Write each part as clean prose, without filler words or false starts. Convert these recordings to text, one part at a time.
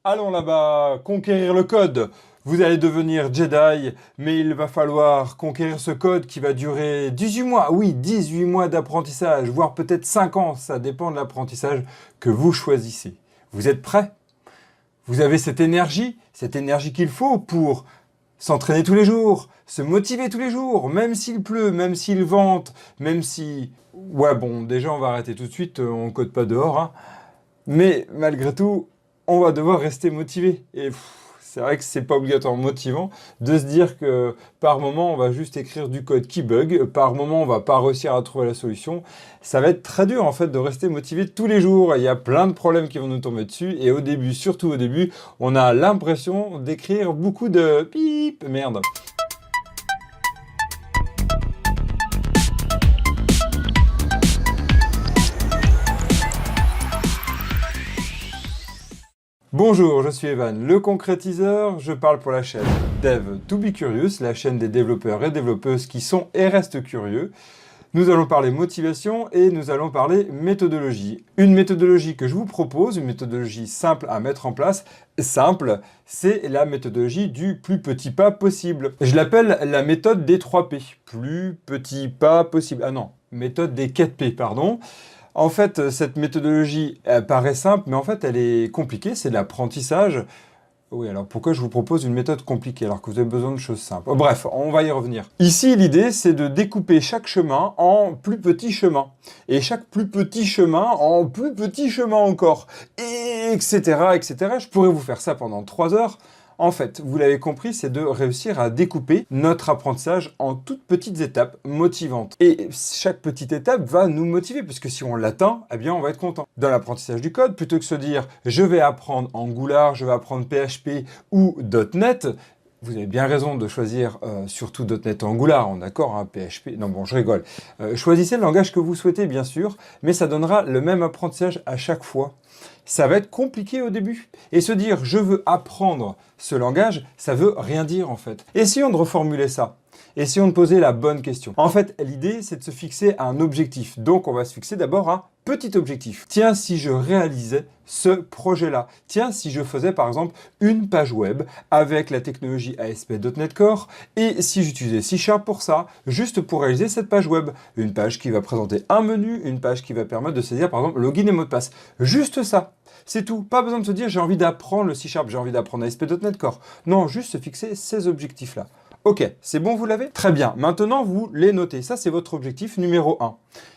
Allons là-bas, conquérir le code. Vous allez devenir Jedi, mais il va falloir conquérir ce code qui va durer 18 mois. Oui, 18 mois d'apprentissage, voire peut-être 5 ans. Ça dépend de l'apprentissage que vous choisissez. Vous êtes prêts? Vous avez cette énergie qu'il faut pour s'entraîner tous les jours, se motiver tous les jours, même s'il pleut, même s'il vente, même si... Ouais, bon, déjà, on va arrêter tout de suite, on ne code pas dehors, hein. Mais malgré tout, on va devoir rester motivé. Et c'est vrai que c'est pas obligatoirement motivant de se dire que par moment, on va juste écrire du code qui bug, par moment, on va pas réussir à trouver la solution. Ça va être très dur, en fait, de rester motivé tous les jours. Il y a plein de problèmes qui vont nous tomber dessus. Et au début, surtout au début, on a l'impression d'écrire beaucoup de pip, merde. Bonjour, je suis Evan, le concrétiseur. Je parle pour la chaîne Dev to be Curious, la chaîne des développeurs et développeuses qui sont et restent curieux. Nous allons parler motivation et nous allons parler méthodologie. Une méthodologie que je vous propose, une méthodologie simple à mettre en place. Simple, c'est la méthodologie du plus petit pas possible. Je l'appelle la méthode des 3 P. Plus petit pas possible. Ah non, méthode des 4 P, pardon. En fait, cette méthodologie, elle paraît simple, mais en fait, elle est compliquée, c'est de l'apprentissage. Oui, alors pourquoi je vous propose une méthode compliquée alors que vous avez besoin de choses simples? Bref, on va y revenir. Ici, l'idée, c'est de découper chaque chemin en plus petits chemins. Et chaque plus petit chemin en plus petits chemins encore. Et etc., etc. Je pourrais vous faire ça pendant 3 heures. En fait, vous l'avez compris, c'est de réussir à découper notre apprentissage en toutes petites étapes motivantes. Et chaque petite étape va nous motiver, parce que si on l'atteint, eh bien, on va être content. Dans l'apprentissage du code, plutôt que se dire « je vais apprendre Angular, je vais apprendre PHP ou .NET », vous avez bien raison de choisir surtout .NET Angular, d'accord, hein, PHP, non bon, je rigole. Choisissez le langage que vous souhaitez, bien sûr, mais ça donnera le même apprentissage à chaque fois. Ça va être compliqué au début. Et se dire « je veux apprendre ce langage », ça veut rien dire en fait. Essayons de reformuler ça. Essayons de poser la bonne question. En fait, l'idée, c'est de se fixer un objectif. Donc, on va se fixer d'abord un petit objectif. Tiens, si je réalisais ce projet-là. Tiens, si je faisais par exemple une page web avec la technologie ASP.NET Core et si j'utilisais C# pour ça, juste pour réaliser cette page web. Une page qui va présenter un menu, une page qui va permettre de saisir par exemple login et mot de passe. Juste ça. C'est tout. Pas besoin de se dire j'ai envie d'apprendre le C#, j'ai envie d'apprendre ASP.NET Core. Non, juste se fixer ces objectifs-là. Ok, c'est bon, vous l'avez? Très bien. Maintenant, vous les notez. Ça, c'est votre objectif numéro 1.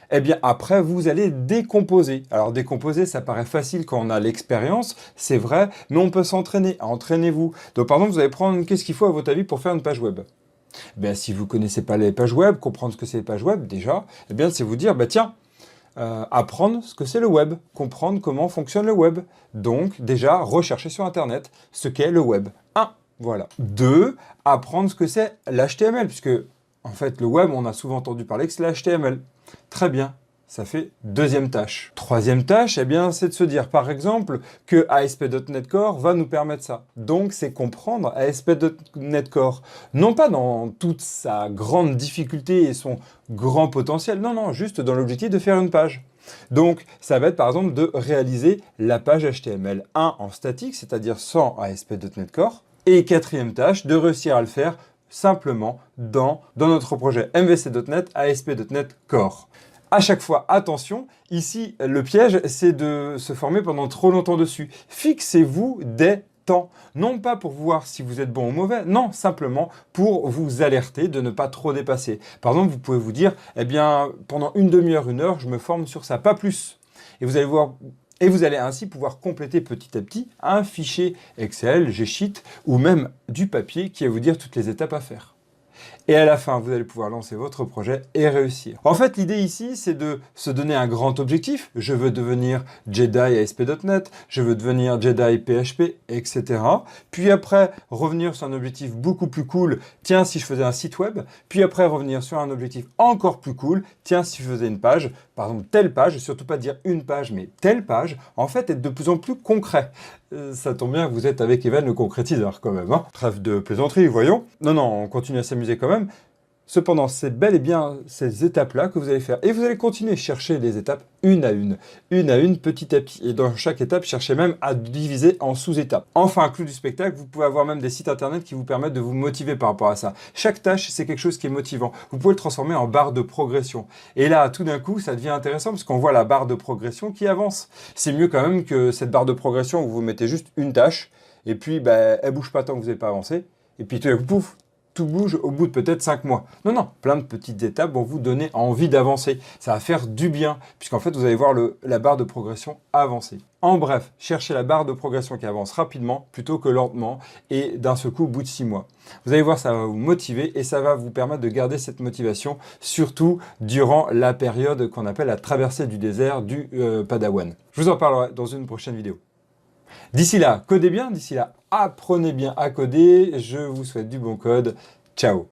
Eh bien, après, vous allez décomposer. Alors, décomposer, ça paraît facile quand on a l'expérience, c'est vrai, mais on peut s'entraîner. Entraînez-vous. Donc, par exemple, vous allez prendre qu'est-ce qu'il faut, à votre avis, pour faire une page web? Ben, si vous ne connaissez pas les pages web, comprendre ce que c'est les pages web, déjà, eh bien, c'est vous dire, bah, tiens, apprendre ce que c'est le web, comprendre comment fonctionne le web. Donc, déjà, rechercher sur Internet ce qu'est le web. 1. Voilà. 2, apprendre ce que c'est l'HTML, puisque, en fait, le web, on a souvent entendu parler que c'est l'HTML. Très bien. Ça fait deuxième tâche. Troisième tâche, eh bien, c'est de se dire, par exemple, que ASP.NET Core va nous permettre ça. Donc, c'est comprendre ASP.NET Core. Non pas dans toute sa grande difficulté et son grand potentiel. Non, non, juste dans l'objectif de faire une page. Donc, ça va être, par exemple, de réaliser la page HTML 1 en statique, c'est-à-dire sans ASP.NET Core. Et quatrième tâche, de réussir à le faire simplement dans notre projet MVC.NET ASP.NET Core. À chaque fois, attention, ici, le piège, c'est de se former pendant trop longtemps dessus. Fixez-vous des temps. Non pas pour voir si vous êtes bon ou mauvais, non, simplement pour vous alerter de ne pas trop dépasser. Par exemple, vous pouvez vous dire, eh bien, pendant une demi-heure, 1 heure, je me forme sur ça, pas plus. Et vous allez voir... Et vous allez ainsi pouvoir compléter petit à petit un fichier Excel, G-Sheet ou même du papier qui va vous dire toutes les étapes à faire. Et à la fin, vous allez pouvoir lancer votre projet et réussir. En fait, l'idée ici, c'est de se donner un grand objectif. Je veux devenir Jedi ASP.NET, je veux devenir Jedi PHP, etc. Puis après, revenir sur un objectif beaucoup plus cool. Tiens, si je faisais un site web. Puis après, revenir sur un objectif encore plus cool. Tiens, si je faisais une page. Par exemple, telle page, et surtout pas dire une page, mais telle page. En fait, être de plus en plus concret. Ça tombe bien que vous êtes avec Evan le concrétiseur quand même. Hein. Trêve de plaisanterie, voyons. Non, non, on continue à s'amuser quand même. Cependant, c'est bel et bien ces étapes-là que vous allez faire. Et vous allez continuer à chercher les étapes une à une, petit à petit. Et dans chaque étape, cherchez même à diviser en sous-étapes. Enfin, clou du spectacle, vous pouvez avoir même des sites internet qui vous permettent de vous motiver par rapport à ça. Chaque tâche, c'est quelque chose qui est motivant. Vous pouvez le transformer en barre de progression. Et là, tout d'un coup, ça devient intéressant parce qu'on voit la barre de progression qui avance. C'est mieux quand même que cette barre de progression où vous mettez juste une tâche et puis elle bouge pas tant que vous n'avez pas avancé. Et puis tout d'un coup, pouf, tout bouge au bout de peut-être 5 mois. Non, non, plein de petites étapes vont vous donner envie d'avancer. Ça va faire du bien, puisqu'en fait, vous allez voir la barre de progression avancer. En bref, cherchez la barre de progression qui avance rapidement plutôt que lentement et d'un seul coup au bout de 6 mois. Vous allez voir, ça va vous motiver et ça va vous permettre de garder cette motivation, surtout durant la période qu'on appelle la traversée du désert du Padawan. Je vous en parlerai dans une prochaine vidéo. D'ici là, codez bien, d'ici là, apprenez bien à coder. Je vous souhaite du bon code. Ciao!